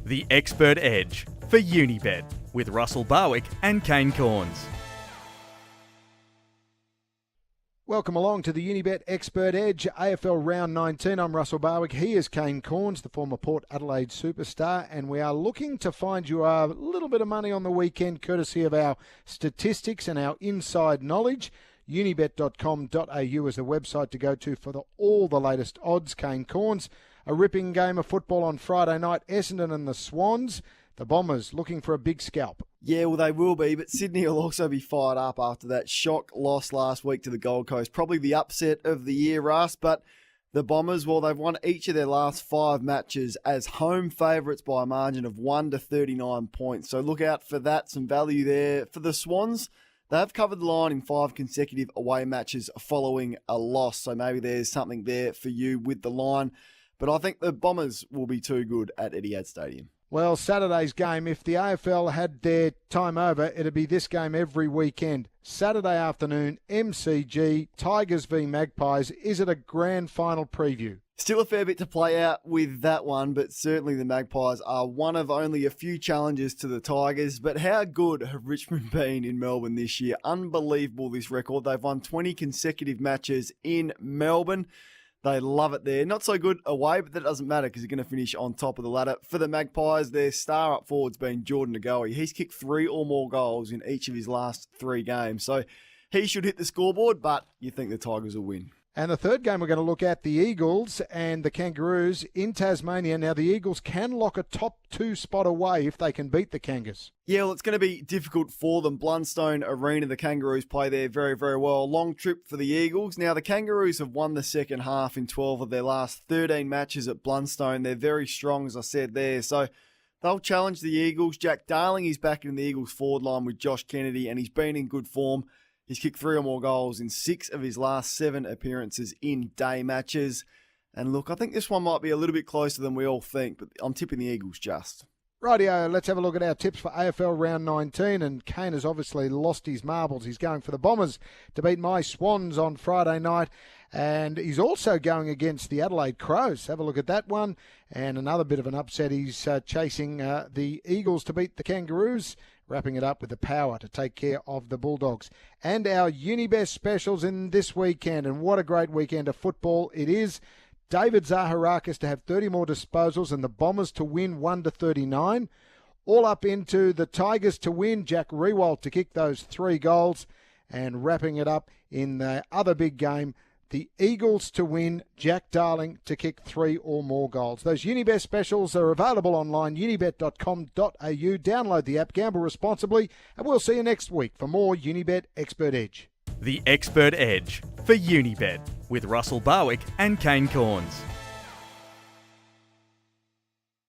The Expert Edge for Unibet with Russell Barwick and Kane Corns. Welcome along to the Unibet Expert Edge, AFL Round 19. I'm Russell Barwick. He is Kane Corns, the former Port Adelaide superstar, and we are looking to find you a little bit of money on the weekend courtesy of our statistics and our inside knowledge. Unibet.com.au is the website to go to for all the latest odds. Kane Corns, a ripping game of football on Friday night, Essendon and the Swans. The Bombers looking for a big scalp. Yeah, well, they will be, but Sydney will also be fired up after that shock loss last week to the Gold Coast. Probably the upset of the year, Russ, but the Bombers, well, they've won each of their last 5 matches as home favourites by a margin of 1 to 39 points. So look out for that, some value there. For the Swans, they have covered the line in 5 consecutive away matches following a loss, so maybe there's something there for you with the line. But I think the Bombers will be too good at Etihad Stadium. Well, Saturday's game, if the AFL had their time over, it'd be this game every weekend. Saturday afternoon, MCG, Tigers v Magpies. Is it a grand final preview? Still a fair bit to play out with that one, but certainly the Magpies are one of only a few challenges to the Tigers. But how good have Richmond been in Melbourne this year? Unbelievable, this record. They've won 20 consecutive matches in Melbourne. They love it there. Not so good away, but that doesn't matter because they're going to finish on top of the ladder. For the Magpies, their star up forward's been Jordan Ngoe. He's kicked 3 or more goals in each of his last 3 games. So he should hit the scoreboard, but you think the Tigers will win. And the third game we're going to look at, the Eagles and the Kangaroos in Tasmania. Now, the Eagles can lock a top 2 spot away if they can beat the Kangas. Yeah, well, it's going to be difficult for them. Blundstone Arena, the Kangaroos play there very, very well. Long trip for the Eagles. Now, the Kangaroos have won the second half in 12 of their last 13 matches at Blundstone. They're very strong, as I said there. So they'll challenge the Eagles. Jack Darling is back in the Eagles forward line with Josh Kennedy, and he's been in good form. He's kicked 3 or more goals in 6 of his last 7 appearances in day matches. And look, I think this one might be a little bit closer than we all think, but I'm tipping the Eagles just. Rightio, let's have a look at our tips for AFL Round 19. And Kane has obviously lost his marbles. He's going for the Bombers to beat my Swans on Friday night. And he's also going against the Adelaide Crows. Have a look at that one. And another bit of an upset. He's chasing the Eagles to beat the Kangaroos, wrapping it up with the Power to take care of the Bulldogs. And our Unibest specials in this weekend. And what a great weekend of football it is. David Zaharakis to have 30 more disposals and the Bombers to win 1 to 39. All up into the Tigers to win, Jack Riewoldt to kick those 3 goals. And wrapping it up in the other big game, the Eagles to win, Jack Darling to kick 3 or more goals. Those Unibet specials are available online, unibet.com.au. Download the app, gamble responsibly, and we'll see you next week for more Unibet Expert Edge. The Expert Edge for Unibet with Russell Barwick and Kane Corns.